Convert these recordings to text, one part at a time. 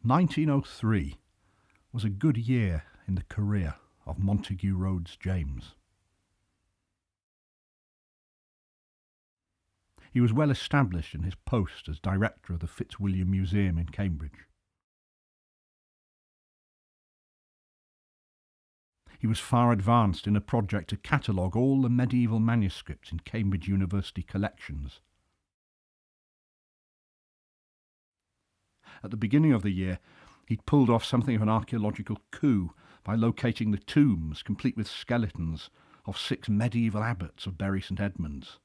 1903 was a good year in the career of Montague Rhodes James. He was well established in his post as director of the Fitzwilliam Museum in Cambridge. He was far advanced in a project to catalogue all the medieval manuscripts in Cambridge University collections. At the beginning of the year, he'd pulled off something of an archaeological coup by locating the tombs, complete with skeletons, of 6 medieval abbots of Bury St Edmunds.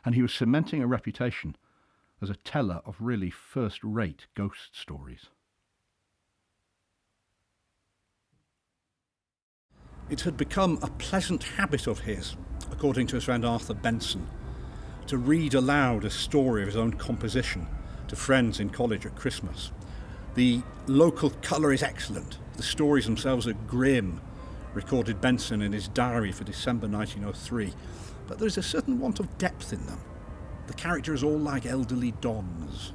And he was cementing a reputation as a teller of really first-rate ghost stories. It had become a pleasant habit of his, according to his friend Arthur Benson, to read aloud a story of his own composition to friends in college at Christmas. The local colour is excellent. The stories themselves are grim, recorded Benson in his diary for December 1903, but there is a certain want of depth in them. The characters are all like elderly dons.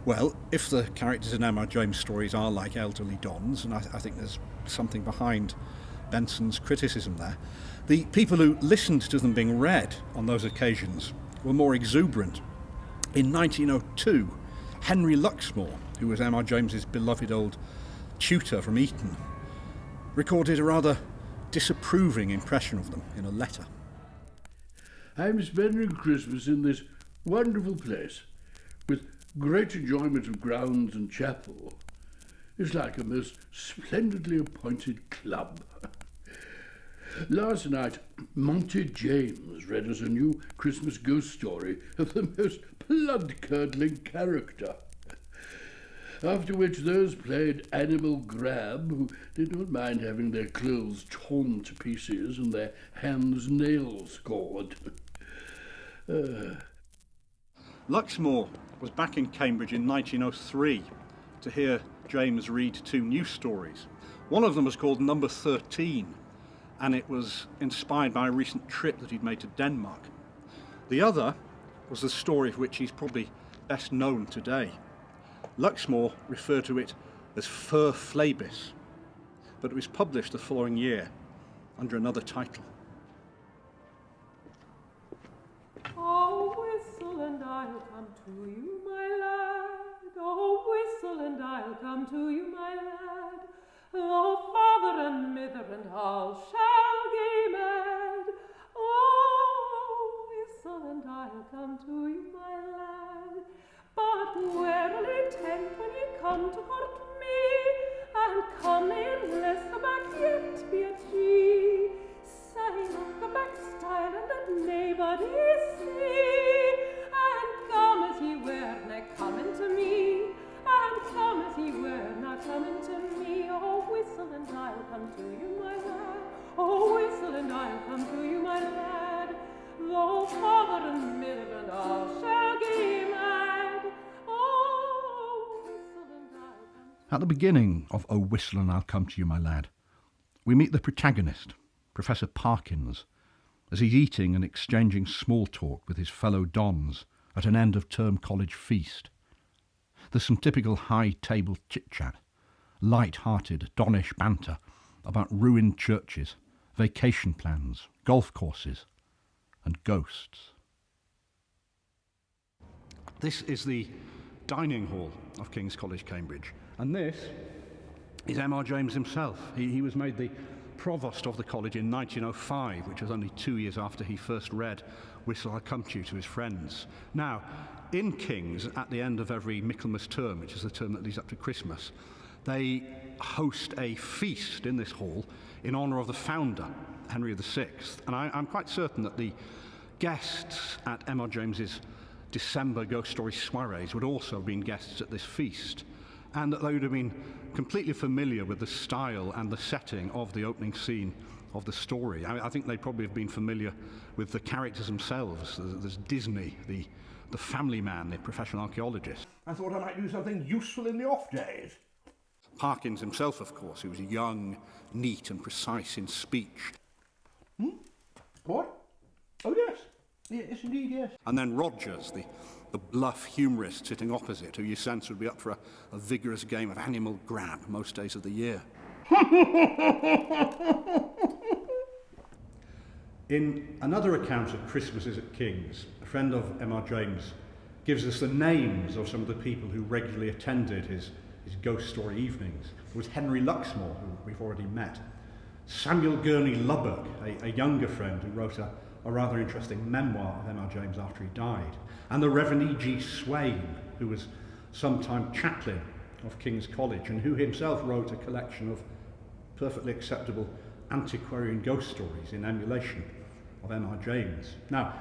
Well, if the characters in M.R. James' stories are like elderly dons, and I think there's something behind Benson's criticism there, the people who listened to them being read on those occasions were more exuberant. In 1902, Henry Luxmore, who was M.R. James's beloved old tutor from Eton, recorded a rather disapproving impression of them in a letter. I'm spending Christmas in this wonderful place, with great enjoyment of grounds and chapel. It's like a most splendidly appointed club. Last night, Monty James read us a new Christmas ghost story of the most blood-curdling character. After which those played Animal Grab, who did not mind having their clothes torn to pieces and their hands nails scored. Luxmore was back in Cambridge in 1903 to hear James read 2 new stories. One of them was called Number 13, and it was inspired by a recent trip that he'd made to Denmark. The other was the story of which he's probably best known today. Luxmore referred to it as Fur Flabis, but it was published the following year under another title. Oh, whistle and I'll come to you, my lad. Oh, whistle and I'll come to you, my lad. Oh, father and mither and all shall gae mad. Oh, whistle and I'll come to you, my lad. But warily tent when ye come to court me, and come in lest the back yet be a tree. Sign up the back stile and let naebody see, and come as ye were, na coming to me, and come as ye were, na coming to me. Oh, whistle and I'll come to you, my lad. Oh, whistle and I'll come to you, my lad. Though father and mither and all shall gae mad. Oh, whistle and I'll come. At the beginning of Oh, Whistle and I'll Come to You, My Lad, we meet the protagonist, Professor Parkins, as he's eating and exchanging small talk with his fellow dons at an end-of-term college feast. There's some typical high-table chit-chat, light-hearted Donish banter about ruined churches, vacation plans, golf courses, and ghosts. This is the dining hall of King's College, Cambridge, and this is M.R. James himself. He was made the provost of the college in 1905, which was only 2 years after he first read Whistle I'll Come to You to his friends. Now, in King's, at the end of every Michaelmas term, which is the term that leads up to Christmas, they host a feast in this hall in honour of the founder, Henry VI. And I'm quite certain that the guests at M.R. James's December ghost story soirees would also have been guests at this feast, and that they would have been completely familiar with the style and the setting of the opening scene of the story. I think they'd probably have been familiar with the characters themselves. There's Disney, the family man, the professional archaeologist. I thought I might do something useful in the off days. Parkins himself, of course, who was young, neat and precise in speech. What? Oh, yes. Yes, indeed, yes. And then Rogers, the bluff humorist sitting opposite, who you sense would be up for a vigorous game of animal grab most days of the year. In another account of Christmases at King's, a friend of M.R. James gives us the names of some of the people who regularly attended his ghost story evenings. There was Henry Luxmore, who we've already met, Samuel Gurney Lubbock, a younger friend who wrote a rather interesting memoir of M.R. James after he died, and the Reverend E.G. Swain, who was sometime chaplain of King's College and who himself wrote a collection of perfectly acceptable antiquarian ghost stories in emulation of M.R. James. Now,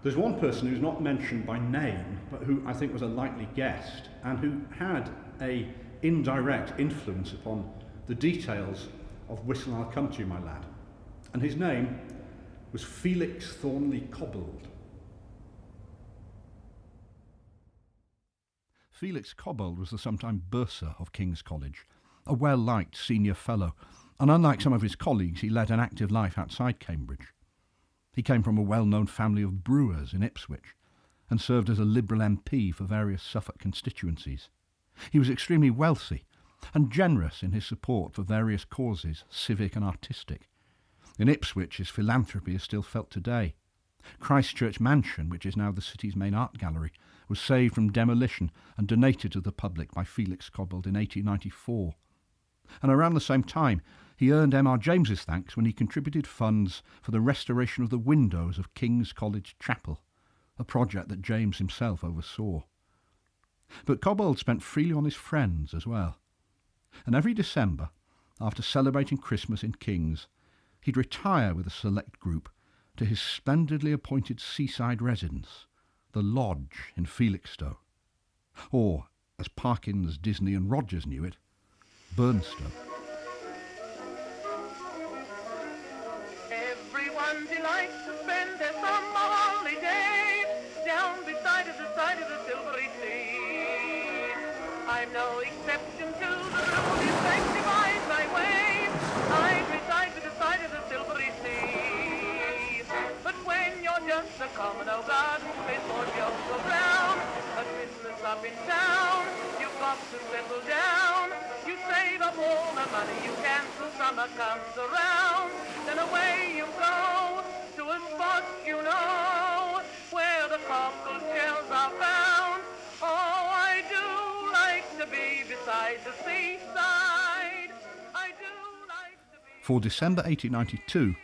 there's one person who's not mentioned by name, but who I think was a likely guest and who had an indirect influence upon the details of Whistle I'll Come to You, My Lad. And his name was Felix Thornley Cobbald. Felix Cobbald was the sometime bursar of King's College, a well-liked senior fellow, and unlike some of his colleagues, he led an active life outside Cambridge. He came from a well-known family of brewers in Ipswich and served as a Liberal MP for various Suffolk constituencies. He was extremely wealthy and generous in his support for various causes, civic and artistic. In Ipswich, his philanthropy is still felt today. Christchurch Mansion, which is now the city's main art gallery, was saved from demolition and donated to the public by Felix Cobbald in 1894. And around the same time, he earned M.R. James's thanks when he contributed funds for the restoration of the windows of King's College Chapel, a project that James himself oversaw. But Cobbald spent freely on his friends as well. And every December, after celebrating Christmas in King's, he'd retire with a select group to his splendidly appointed seaside residence, the Lodge in Felixstowe, or, as Parkins, Disney and Rogers knew it, Burnstowe. Everyone delights to spend their summer holiday down beside the side of the Silvery Sea. I'm no exception to the rule that sanctifies my ways. I reside by the side of the Silvery Sea. But when you're just a common old garden smith or Joe Brown, a business up in town, you've got to settle down. You save up all the money you can till summer comes around. Then away you go to a spot you know where the cockle shells are found. Oh, I do like to be beside the seaside. I do like to be... For December 1892,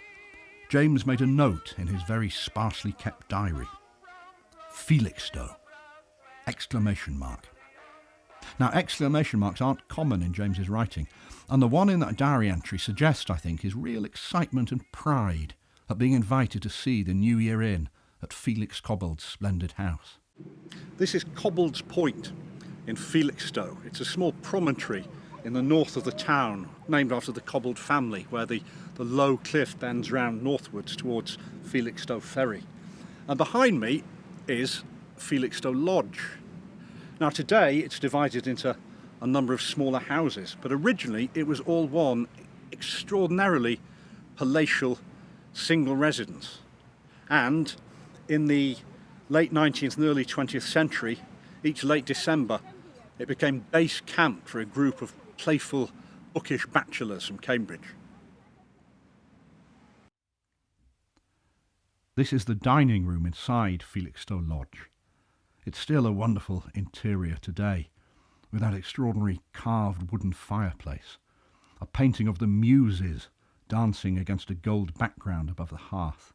James made a note in his very sparsely kept diary. Felixstowe! Exclamation mark. Now, exclamation marks aren't common in James's writing, and the one in that diary entry suggests, I think, his real excitement and pride at being invited to see the New Year in at Felix Cobbald's splendid house. This is Cobbald's Point in Felixstowe. It's a small promontory in the north of the town, named after the Cobbald family, where the low cliff bends round northwards towards Felixstowe Ferry. And behind me is Felixstowe Lodge. Now today it's divided into a number of smaller houses, but originally it was all one extraordinarily palatial single residence. And in the late 19th and early 20th century, each late December, it became base camp for a group of playful, bookish bachelors from Cambridge. This is the dining room inside Felixstowe Lodge. It's still a wonderful interior today, with that extraordinary carved wooden fireplace, a painting of the Muses dancing against a gold background above the hearth.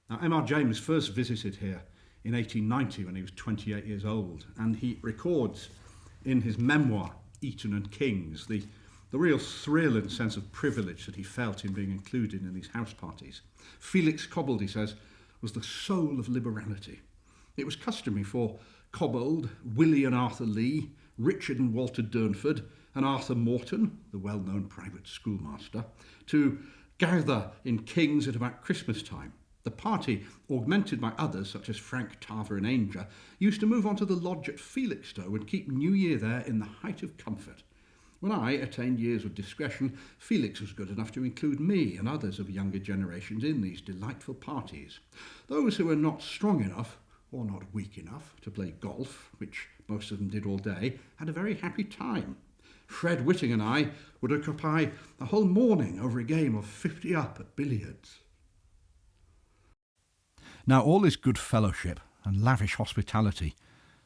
Now, M.R. James first visited here in 1890 when he was 28 years old, and he records in his memoir, Eton and Kings, the real thrill and sense of privilege that he felt in being included in these house parties. Felix Cobbald, he says, was the soul of liberality. It was customary for Cobbald, Willie and Arthur Lee, Richard and Walter Durnford, and Arthur Morton, the well-known private schoolmaster, to gather in King's at about Christmas time. The party, augmented by others such as Frank Tarver and Ainger, used to move on to the lodge at Felixstowe and keep New Year there in the height of comfort. When I attained years of discretion, Felix was good enough to include me and others of younger generations in these delightful parties. Those who were not strong enough, or not weak enough, to play golf, which most of them did all day, had a very happy time. Fred Whitting and I would occupy a whole morning over a game of 50 up at billiards. Now all this good fellowship and lavish hospitality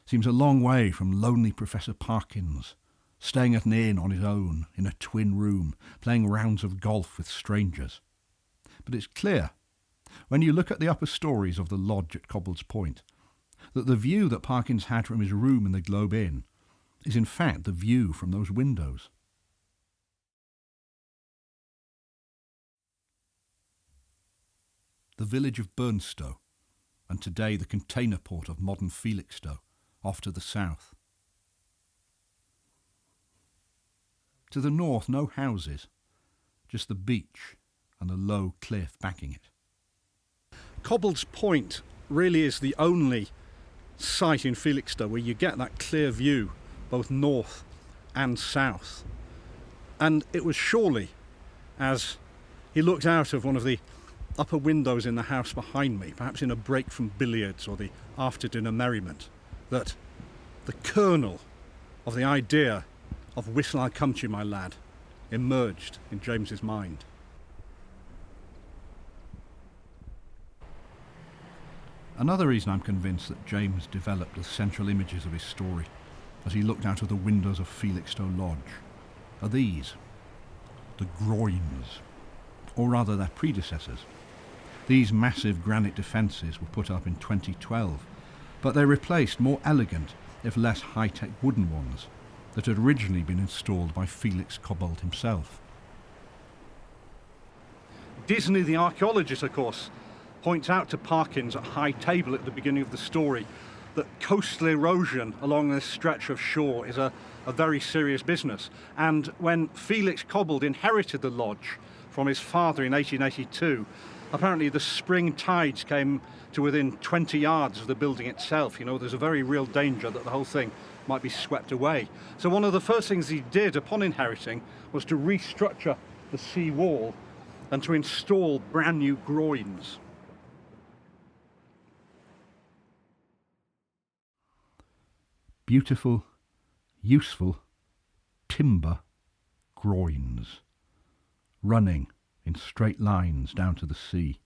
seems a long way from lonely Professor Parkins, staying at an inn on his own in a twin room, playing rounds of golf with strangers. But it's clear, when you look at the upper stories of the lodge at Cobbald's Point, that the view that Parkins had from his room in the Globe Inn is in fact the view from those windows. The village of Burnstow, and today the container port of modern Felixstowe, off to the south. To the north, no houses, just the beach and a low cliff backing it. Cobbald's Point really is the only site in Felixstowe where you get that clear view, both north and south. And it was surely as he looked out of one of the upper windows in the house behind me, perhaps in a break from billiards or the after-dinner merriment, that the kernel of the idea of "Whistle, I'll come to you, my lad," emerged in James's mind. Another reason I'm convinced that James developed the central images of his story as he looked out of the windows of Felixstowe Lodge are these, the groins, or rather their predecessors. These massive granite defences were put up in 2012, but they replaced more elegant, if less high-tech wooden ones that had originally been installed by Felix Cobbald himself. Disney, the archaeologist, of course, points out to Parkins at High Table at the beginning of the story that coastal erosion along this stretch of shore is a very serious business. And when Felix Cobbald inherited the lodge from his father in 1882, apparently the spring tides came to within 20 yards of the building itself. You know, there's a very real danger that the whole thing might be swept away. So one of the first things he did upon inheriting was to restructure the sea wall and to install brand new groins. Beautiful, useful timber groins, running in straight lines down to the sea.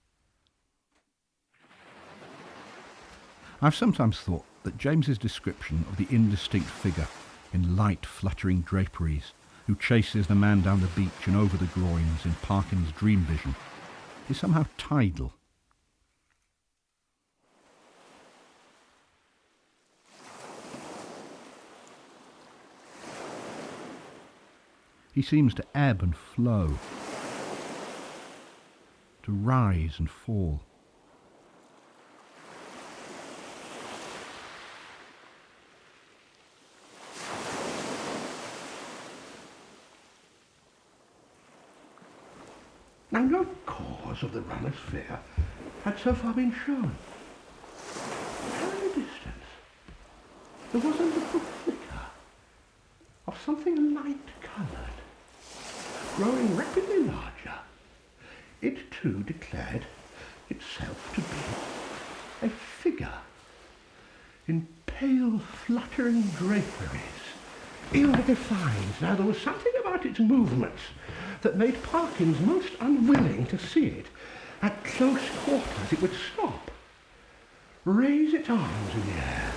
I've sometimes thought that James's description of the indistinct figure in light fluttering draperies who chases the man down the beach and over the groins in Parkins' dream vision is somehow tidal. He seems to ebb and flow, to rise and fall. Now, no cause of the runner's fear had so far been shown. Out in the distance, there was a little flicker of something light-coloured, growing rapidly larger. It too declared itself to be a figure in pale, fluttering draperies, ill-defined. Now, there was something about its movements that made Parkins most unwilling to see it. At close quarters it would stop, raise its arms in the air,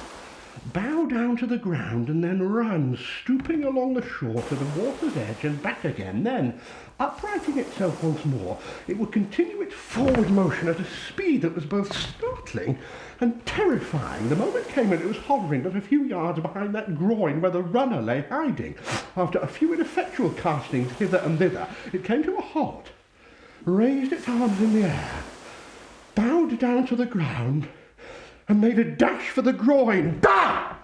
bow down to the ground and then run, stooping along the shore to the water's edge and back again. Then, uprighting itself once more, it would continue its forward motion at a speed that was both startling and terrifying. The moment came when it was hovering but a few yards behind that groin where the runner lay hiding. After a few ineffectual castings hither and thither, it came to a halt, raised its arms in the air, bowed down to the ground, and made a dash for the groin. Bah!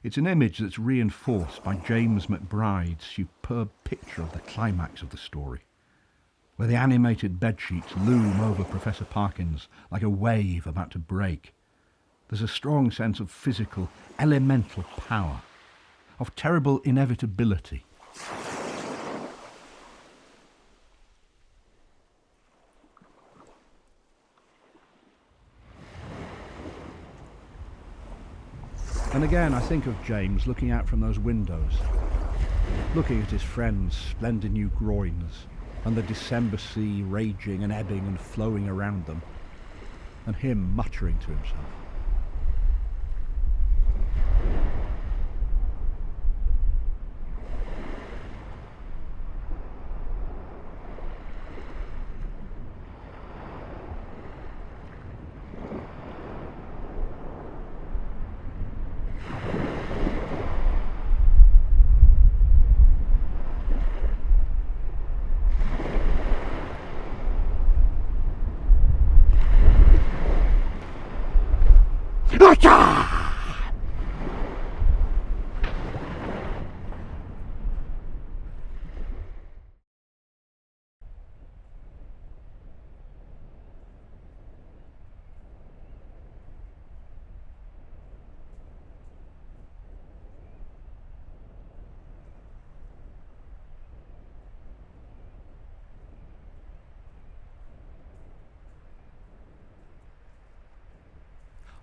It's an image that's reinforced by James McBride's superb picture of the climax of the story, where the animated bedsheets loom over Professor Parkins like a wave about to break, There's a strong sense of physical, elemental power, of terrible inevitability. And again, I think of James looking out from those windows, looking at his friends' splendid new groins, and the December sea raging and ebbing and flowing around them, and him muttering to himself.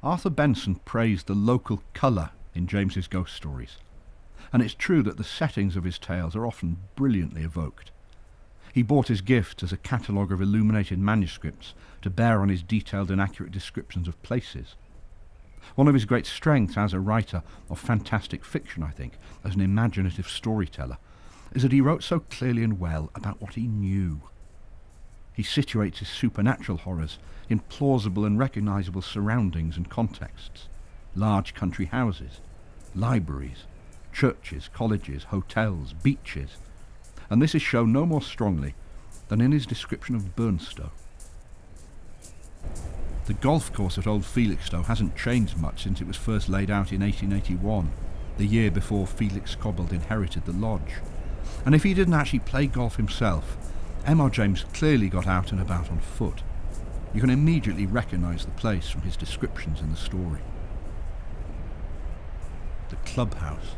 Arthur Benson praised the local colour in James's ghost stories, and it's true that the settings of his tales are often brilliantly evoked. He bought his gift as a catalogue of illuminated manuscripts to bear on his detailed and accurate descriptions of places. One of his great strengths as a writer of fantastic fiction, I think, as an imaginative storyteller, is that he wrote so clearly and well about what he knew. He situates his supernatural horrors in plausible and recognisable surroundings and contexts. Large country houses, libraries, churches, colleges, hotels, beaches. And this is shown no more strongly than in his description of Burnstow. The golf course at Old Felixstowe hasn't changed much since it was first laid out in 1881, the year before Felix Cobbald inherited the lodge. And if he didn't actually play golf himself, M.R. James clearly got out and about on foot. You can immediately recognise the place from his descriptions in the story. The clubhouse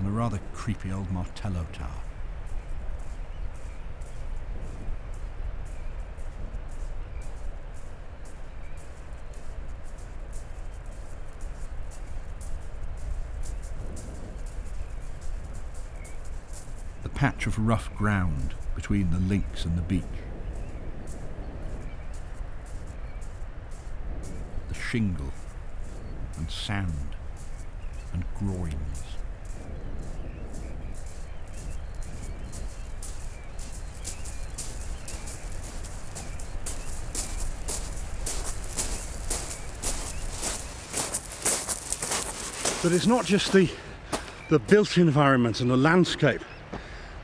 and a rather creepy old Martello tower. The patch of rough ground between the links and the beach. The shingle and sand and groins. But it's not just the built environment and the landscape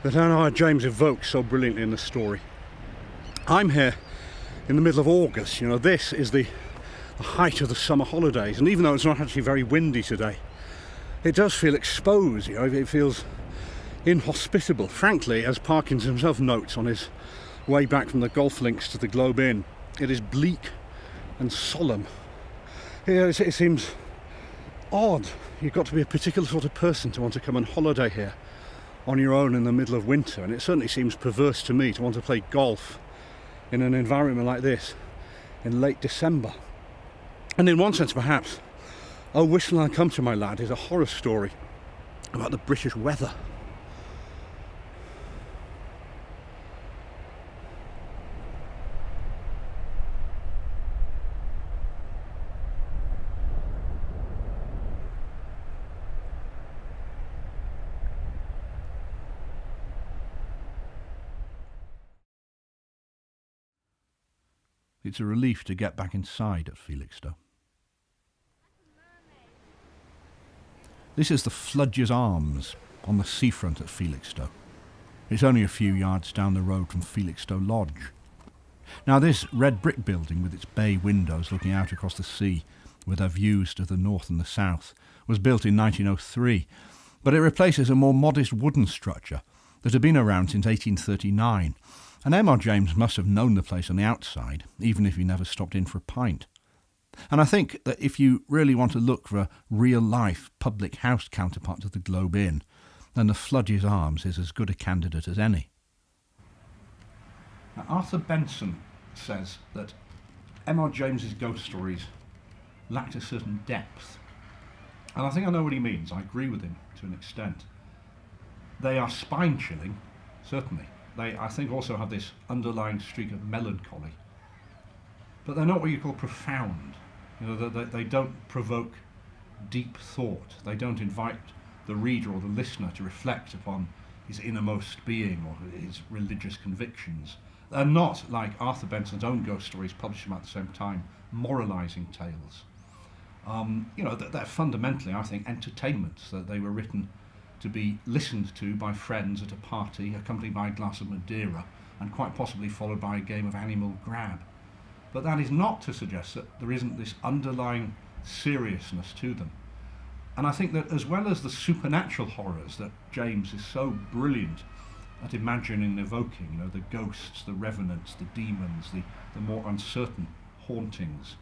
that M.R. James evokes so brilliantly in the story. I'm here in the middle of August. You know, this is the height of the summer holidays, and even though it's not actually very windy today, it does feel exposed. You know, it feels inhospitable. Frankly, as Parkins himself notes on his way back from the golf links to the Globe Inn, it is bleak and solemn. You know, it seems odd. You've got to be a particular sort of person to want to come on holiday here on your own in the middle of winter, and it certainly seems perverse to me to want to play golf in an environment like this in late December. And in one sense, perhaps, Oh Whistle and I Come to My Lad is a horror story about the British weather. It's a relief to get back inside at Felixstowe. This is the Fludger's Arms on the seafront at Felixstowe. It's only a few yards down the road from Felixstowe Lodge. Now this red brick building with its bay windows looking out across the sea with their views to the north and the south was built in 1903, but it replaces a more modest wooden structure that had been around since 1839, and M.R. James must have known the place on the outside, even if he never stopped in for a pint. And I think that if you really want to look for a real-life public house counterpart to the Globe Inn, then the Fludge's Arms is as good a candidate as any. Now, Arthur Benson says that M.R. James's ghost stories lacked a certain depth. And I think I know what he means. I agree with him to an extent. They are spine-chilling, certainly. They, I think, also have this underlying streak of melancholy. But they're not what you call profound. You know, they don't provoke deep thought. They don't invite the reader or the listener to reflect upon his innermost being or his religious convictions. They're not, like Arthur Benson's own ghost stories, published at the same time, moralising tales. You know, they're fundamentally, I think, entertainments. That they were written to be listened to by friends at a party, accompanied by a glass of Madeira, and quite possibly followed by a game of animal grab. But that is not to suggest that there isn't this underlying seriousness to them. And I think that as well as the supernatural horrors that James is so brilliant at imagining and evoking, you know, the ghosts, the revenants, the demons, the more uncertain hauntings,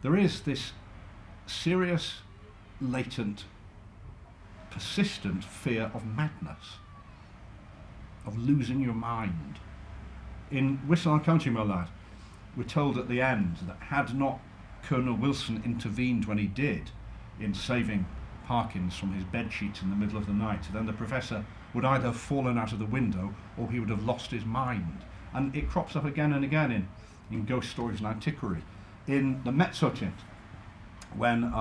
there is this serious, latent, persistent fear of madness, of losing your mind. In Whistle and County, my lad, we're told at the end that had not Colonel Wilson intervened when he did in saving Parkins from his bedsheet in the middle of the night, then the professor would either have fallen out of the window or he would have lost his mind. And it crops up again and again in ghost stories and antiquary. In the Mezzotint, when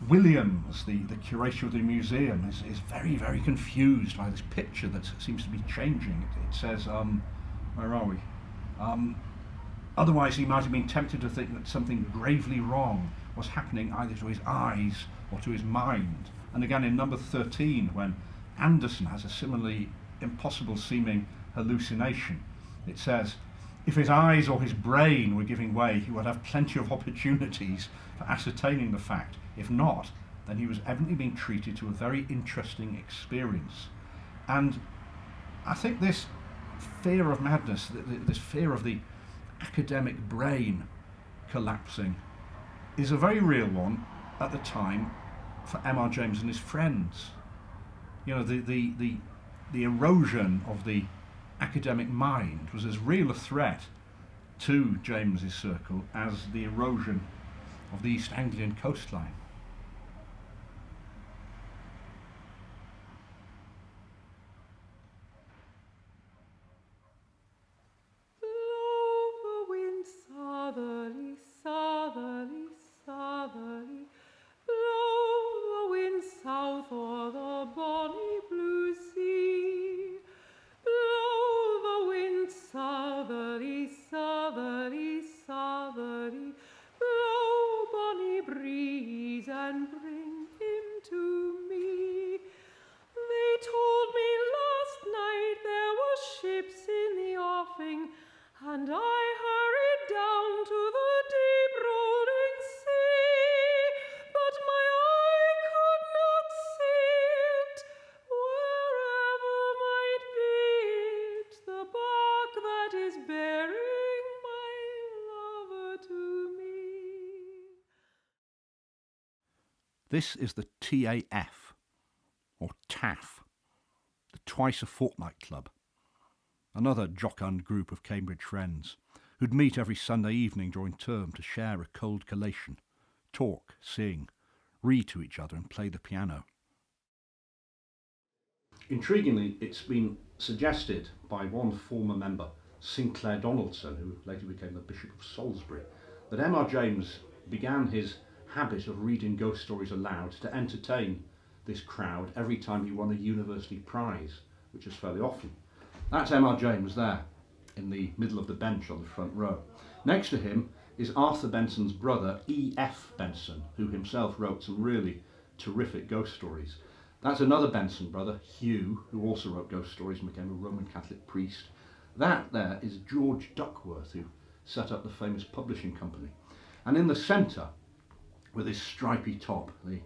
Williams, the curator of the museum, is very, very confused by this picture that seems to be changing. It says, where are we? Otherwise he might have been tempted to think that something gravely wrong was happening either to his eyes or to his mind. And again in number 13, when Anderson has a similarly impossible seeming hallucination, it says, if his eyes or his brain were giving way, he would have plenty of opportunities for ascertaining the fact. If not, then he was evidently being treated to a very interesting experience. And I think this fear of madness, this fear of the academic brain collapsing, is a very real one at the time for M.R. James and his friends. You know, the erosion of the academic mind was as real a threat to James's circle as the erosion of the East Anglian coastline. Blow the wind southerly, southerly, southerly. Blow the wind south o'er the bonny blue sea. Blow the wind southerly, southerly, southerly. Blow, bonny breeze, and bring him to me. They told me last night there were ships in the offing, and I hurried down to the deep rolling sea, but my eye could not see it, wherever might be it, the bark that is bearing my lover to me. This is the TAF, or Taff, the Twice a Fortnight Club, another jocund group of Cambridge friends who'd meet every Sunday evening during term to share a cold collation, talk, sing, read to each other and play the piano. Intriguingly, it's been suggested by one former member, Sinclair Donaldson, who later became the Bishop of Salisbury, that M.R. James began his habit of reading ghost stories aloud to entertain this crowd every time he won a university prize, which is fairly often. That's M.R. James there, in the middle of the bench on the front row. Next to him is Arthur Benson's brother, E.F. Benson, who himself wrote some really terrific ghost stories. That's another Benson brother, Hugh, who also wrote ghost stories and became a Roman Catholic priest. That there is George Duckworth, who set up the famous publishing company. And in the centre, with his stripy top, the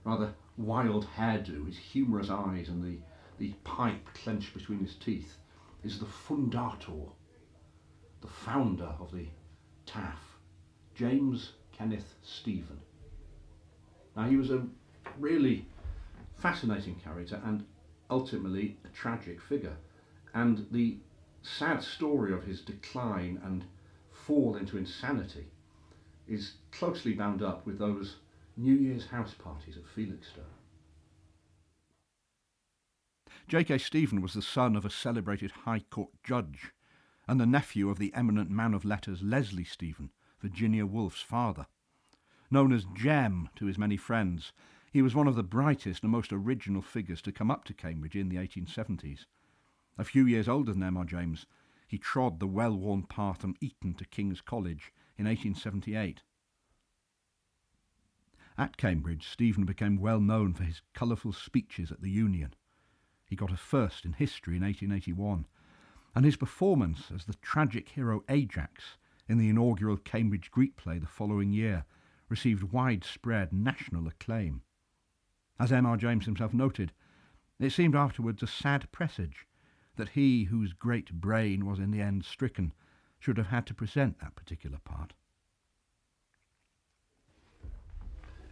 rather wild hairdo, his humorous eyes and the pipe clenched between his teeth, is the fundator, the founder of the Taff, James Kenneth Stephen. Now, he was a really fascinating character and ultimately a tragic figure, and the sad story of his decline and fall into insanity is closely bound up with those New Year's house parties at Felixstowe. J.K. Stephen was the son of a celebrated High Court judge and the nephew of the eminent man of letters Leslie Stephen, Virginia Woolf's father. Known as Jem to his many friends, he was one of the brightest and most original figures to come up to Cambridge in the 1870s. A few years older than M.R. James, he trod the well-worn path from Eton to King's College in 1878. At Cambridge, Stephen became well known for his colourful speeches at the Union. He got a first in history in 1881, and his performance as the tragic hero Ajax in the inaugural Cambridge Greek play the following year received widespread national acclaim. As M.R. James himself noted, it seemed afterwards a sad presage that he whose great brain was in the end stricken should have had to present that particular part.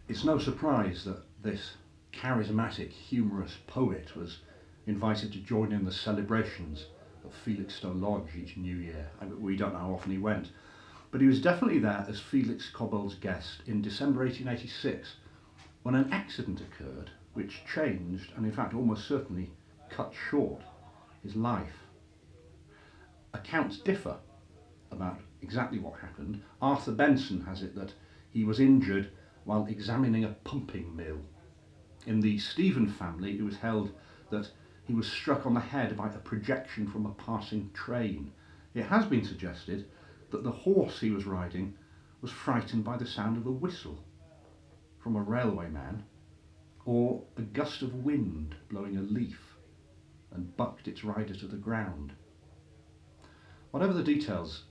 It's no surprise that this charismatic, humorous poet was invited to join in the celebrations of Felixstowe Lodge each New Year. We don't know how often he went, but he was definitely there as Felix Cobbald's guest in December 1886, when an accident occurred which changed and in fact almost certainly cut short his life. Accounts differ about exactly what happened. Arthur Benson has it that he was injured while examining a pumping mill. In the Stephen family, it was held that he was struck on the head by a projection from a passing train. It has been suggested that the horse he was riding was frightened by the sound of a whistle from a railway man, or a gust of wind blowing a leaf and bucked its rider to the ground. Whatever the details,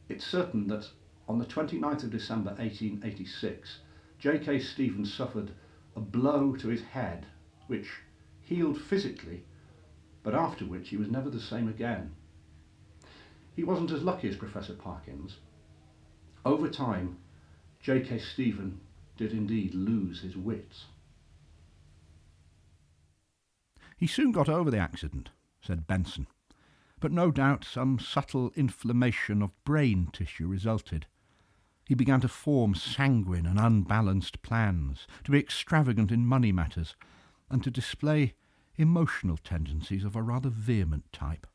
it's certain that on the 29th of December 1886, J.K. Stephen suffered a blow to his head which healed physically, but after which he was never the same again. He wasn't as lucky as Professor Parkins. Over time, J.K. Stephen did indeed lose his wits. He soon got over the accident, said Benson, but no doubt some subtle inflammation of brain tissue resulted. He began to form sanguine and unbalanced plans, to be extravagant in money matters, and to display emotional tendencies of a rather vehement type.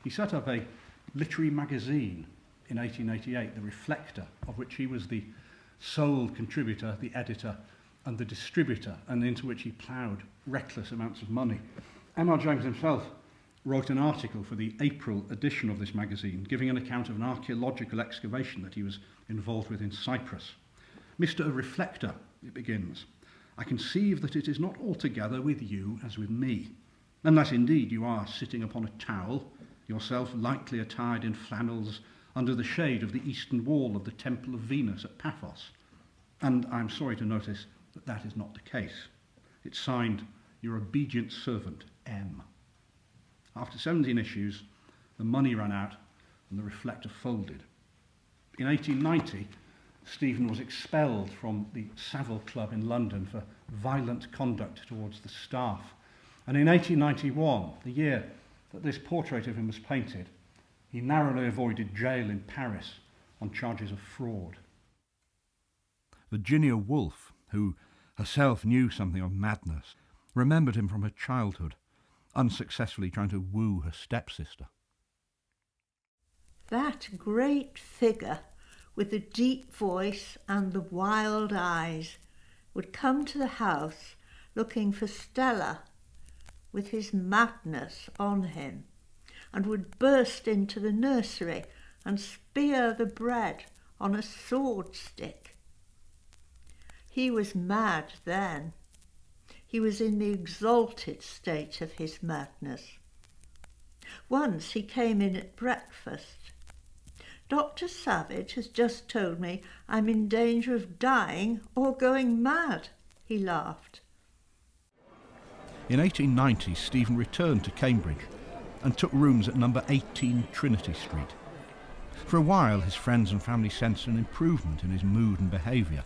He set up a literary magazine in 1888, The Reflector, of which he was the sole contributor, the editor, and the distributor, and into which he ploughed reckless amounts of money. M.R. James himself wrote an article for the April edition of this magazine, giving an account of an archaeological excavation that he was involved with in Cyprus. Mr. Reflector, it begins, I conceive that it is not altogether with you as with me, unless indeed you are sitting upon a towel, yourself lightly attired in flannels, under the shade of the eastern wall of the Temple of Venus at Paphos. And I'm sorry to notice that that is not the case. It's signed, Your Obedient Servant, M. After 17 issues, the money ran out and the Reflector folded. In 1890, Stephen was expelled from the Savile Club in London for violent conduct towards the staff. And in 1891, the year that this portrait of him was painted, he narrowly avoided jail in Paris on charges of fraud. Virginia Woolf, who herself knew something of madness, remembered him from her childhood, unsuccessfully trying to woo her stepsister. That great figure with the deep voice and the wild eyes would come to the house looking for Stella with his madness on him, and would burst into the nursery and spear the bread on a sword stick. He was mad then. He was in the exalted state of his madness. Once he came in at breakfast. Dr. Savage has just told me I'm in danger of dying or going mad, he laughed. In 1890, Stephen returned to Cambridge and took rooms at number 18 Trinity Street. For a while, his friends and family sensed an improvement in his mood and behaviour.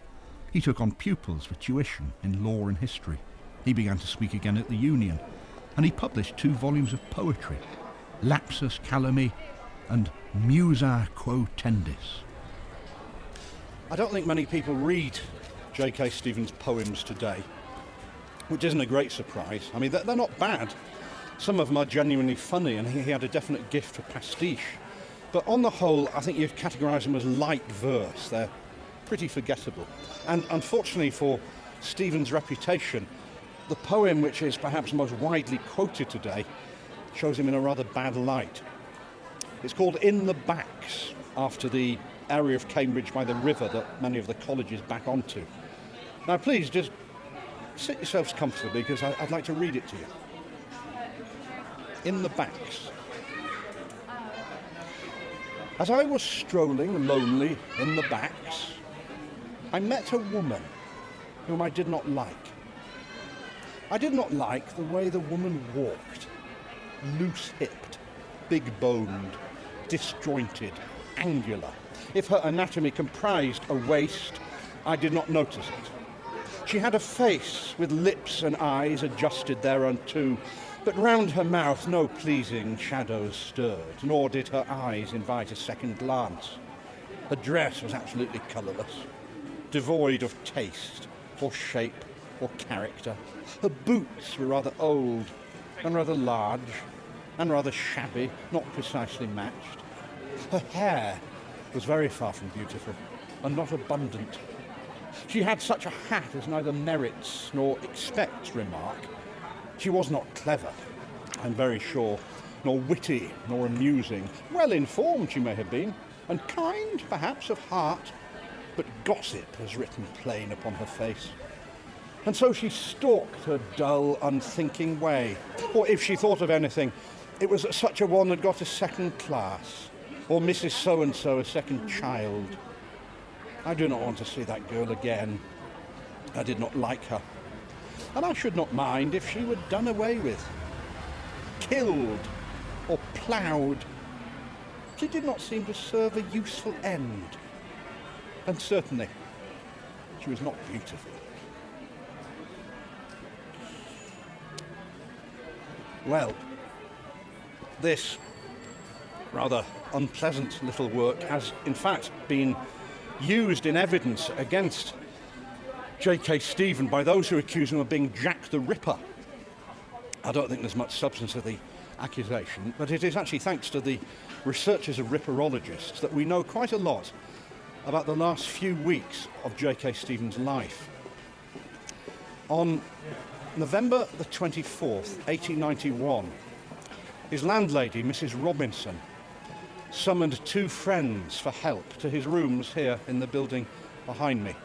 He took on pupils for tuition in law and history. He began to speak again at the Union, and he published 2 volumes of poetry, Lapsus Calami and Musa Quotendis. I don't think many people read J.K. Stevens' poems today, which isn't a great surprise. I mean, they're not bad. Some of them are genuinely funny, and he had a definite gift for pastiche. But on the whole, I think you'd categorise them as light verse. They're pretty forgettable. And unfortunately for Stevens' reputation, the poem which is perhaps most widely quoted today shows him in a rather bad light. It's called In the Backs, after the area of Cambridge by the river that many of the colleges back onto. Now please just sit yourselves comfortably, because I'd like to read it to you. In the Backs. As I was strolling lonely in the Backs, I met a woman whom I did not like. I did not like the way the woman walked, loose-hipped, big-boned, disjointed, angular. If her anatomy comprised a waist, I did not notice it. She had a face with lips and eyes adjusted thereunto, but round her mouth no pleasing shadows stirred, nor did her eyes invite a second glance. Her dress was absolutely colourless, devoid of taste, or shape, or character. Her boots were rather old, and rather large, and rather shabby, not precisely matched. Her hair was very far from beautiful, and not abundant. She had such a hat as neither merits nor expects remark. She was not clever, I'm very sure, nor witty, nor amusing. Well informed she may have been, and kind, perhaps, of heart, but gossip has written plain upon her face. And so she stalked her dull, unthinking way, or if she thought of anything, it was that such a one had got a second class, or Mrs. So-and-so a second child. I do not want to see that girl again. I did not like her. And I should not mind if she were done away with, killed, or ploughed. She did not seem to serve a useful end. And certainly, she was not beautiful. Well, this rather unpleasant little work has in fact been used in evidence against J.K. Stevens by those who accuse him of being Jack the Ripper. I don't think there's much substance to the accusation, but it is actually thanks to the researchers of ripperologists that we know quite a lot about the last few weeks of J.K. Stevens' life. On November the 24th, 1891, his landlady, Mrs. Robinson, summoned 2 friends for help to his rooms here in the building behind me,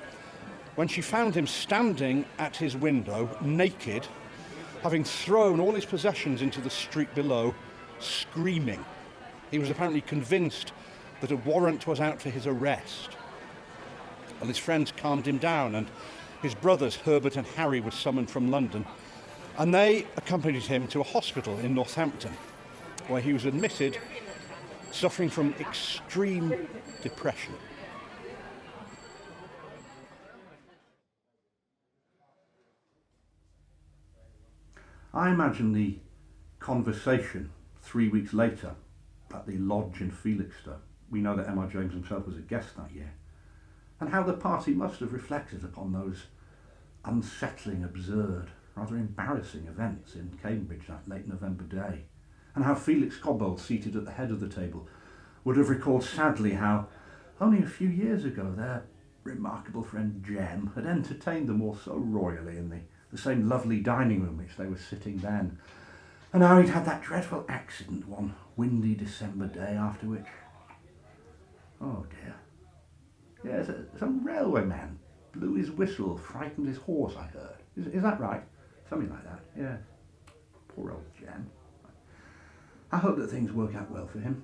when she found him standing at his window, naked, having thrown all his possessions into the street below, screaming. He was apparently convinced that a warrant was out for his arrest. Well, his friends calmed him down, and his brothers, Herbert and Harry, were summoned from London, and they accompanied him to a hospital in Northampton, where he was admitted, suffering from extreme depression. I imagine the conversation 3 weeks later at the lodge in Felixstowe. We know that M.R. James himself was a guest that year, and how the party must have reflected upon those unsettling, absurd, rather embarrassing events in Cambridge that late November day, and how Felix Cobbald, seated at the head of the table, would have recalled sadly how only a few years ago their remarkable friend Jem had entertained them all so royally in the same lovely dining room which they were sitting then, and how he'd had that dreadful accident one windy December day, after which, oh dear, yes, some railway man blew his whistle, frightened his horse, I heard. Is that right? Something like that, yeah. Poor old Jem. I hope that things work out well for him.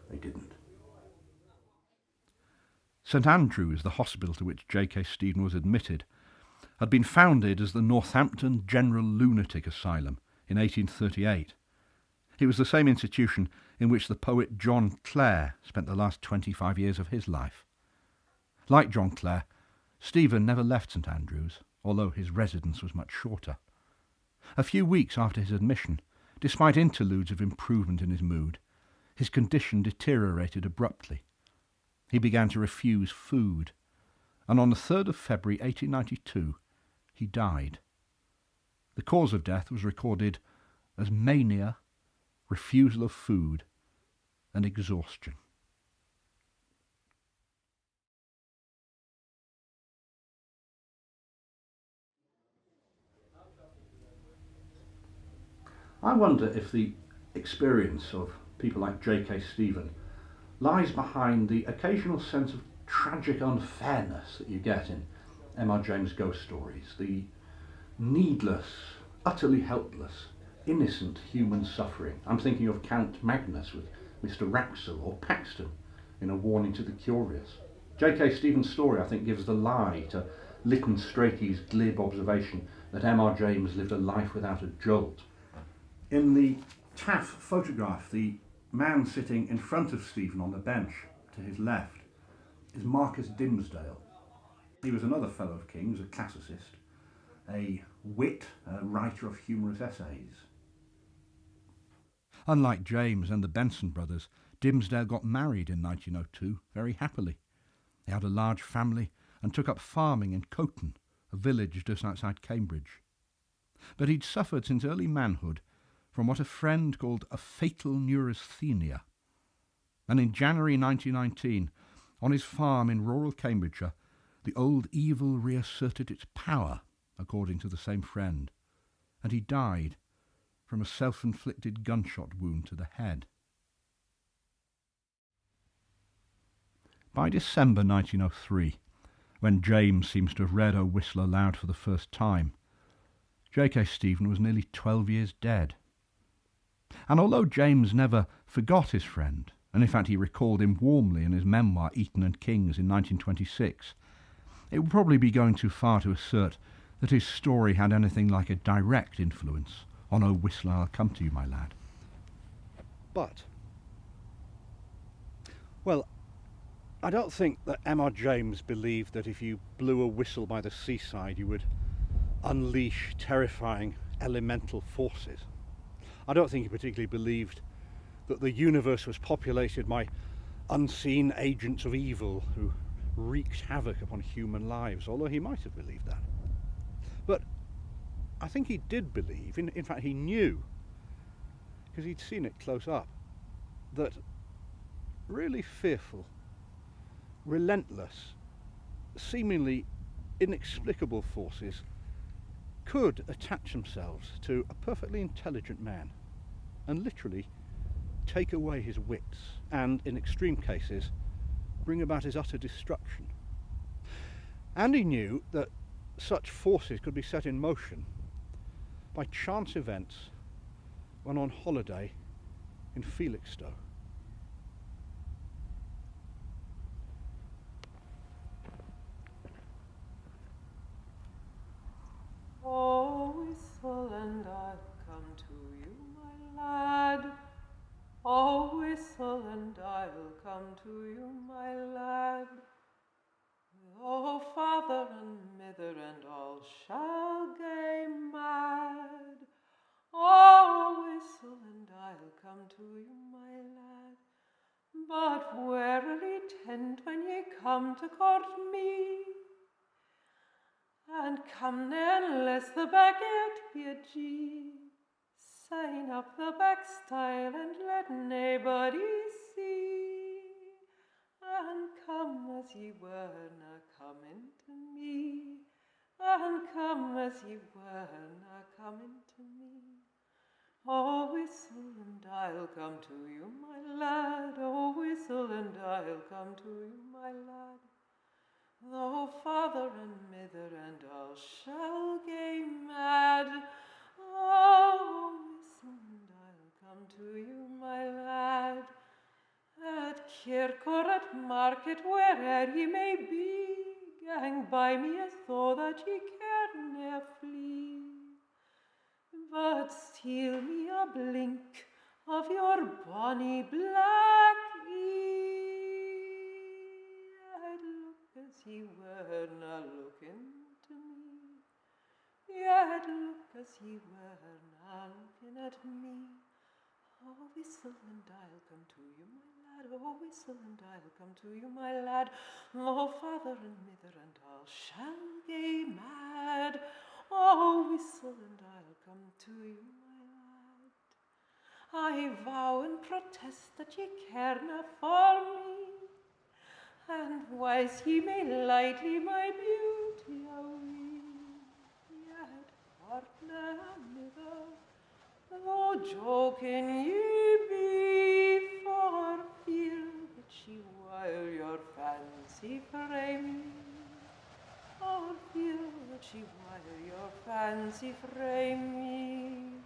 They didn't. St Andrews, the hospital to which J.K. Stevens was admitted, had been founded as the Northampton General Lunatic Asylum in 1838, It was the same institution in which the poet John Clare spent the last 25 years of his life. Like John Clare, Stephen never left St Andrews, although his residence was much shorter. A few weeks after his admission, despite interludes of improvement in his mood, his condition deteriorated abruptly. He began to refuse food, and on the 3rd of February 1892 he died. The cause of death was recorded as mania, refusal of food, and exhaustion. I wonder if the experience of people like J.K. Stephen lies behind the occasional sense of tragic unfairness that you get in M.R. James' ghost stories, the needless, utterly helpless, innocent human suffering. I'm thinking of Count Magnus with Mr. Wraxall, or Paxton in A Warning to the Curious. J.K. Stephen's story, I think, gives the lie to Lytton Strachey's glib observation that M.R. James lived a life without a jolt. In the Taff photograph, the man sitting in front of Stephen on the bench to his left is Marcus Dimmesdale. He was another fellow of King's, a classicist, a wit, a writer of humorous essays. Unlike James and the Benson brothers, Dimmesdale got married in 1902 very happily. He had a large family and took up farming in Coton, a village just outside Cambridge. But he'd suffered since early manhood from what a friend called a fatal neurasthenia. And in January 1919, on his farm in rural Cambridgeshire, the old evil reasserted its power, according to the same friend, and he died from a self-inflicted gunshot wound to the head. By December 1903, when James seems to have read O Whistle aloud for the first time, J.K. Stephen was nearly 12 years dead. And although James never forgot his friend, and in fact he recalled him warmly in his memoir Eton and Kings in 1926, it would probably be going too far to assert that his story had anything like a direct influence on O Whistle I'll Come to You, My Lad. But, well, I don't think that M.R. James believed that if you blew a whistle by the seaside you would unleash terrifying elemental forces. I don't think he particularly believed that the universe was populated by unseen agents of evil who wreaked havoc upon human lives, although he might have believed that. But I think he did believe, in fact he knew, because he'd seen it close up, that really fearful, relentless, seemingly inexplicable forces could attach themselves to a perfectly intelligent man and literally take away his wits and, in extreme cases, bring about his utter destruction. And he knew that such forces could be set in motion by chance events when on holiday in Felixstowe. Oh, whistle and I'll come to you, my lad. Oh, whistle and I'll come to you, my lad. Oh, father and mother and all shall gae mad. Oh, whistle and I'll come to you, my lad. But warily tend when ye come to court me. And come then, lest the baguette be a G. Sign up the back stile and let naebody see. And come as ye werena coming to me. And come as ye werena coming to me. Oh, whistle and I'll come to you, my lad. Oh, whistle and I'll come to you, my lad. Though father and mother and all shall gae mad, oh, whistle and I'll come to you, my lad. At kirk or at market, where'er ye may be, gang by me as though that ye care ne'er flee. But steal me a blink, of your bonny black ee. Yet look as ye were na looking to me. Yet look as ye were na looking at me. Oh, whistle and I'll come to you, my lad. Oh, whistle and I'll come to you, my lad. Oh, father and mother and all shall gae mad. Oh, whistle and I'll come to you, my lad. I vow and protest that ye carena for me, and whilst ye may lightly my beauty away, yet partner mither, though joking ye be, for fear that she wile your fancy frame, for fear that she wile your fancy frame me.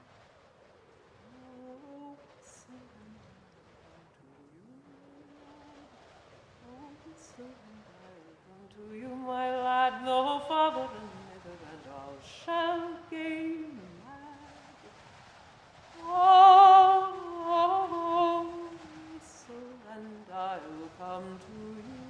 Oh, whistle and I'll come to you, my lad. Oh, whistle and I'll come to you, my lad. Though father and mother and all shall gae mad. Oh, whistle and I'll come to you.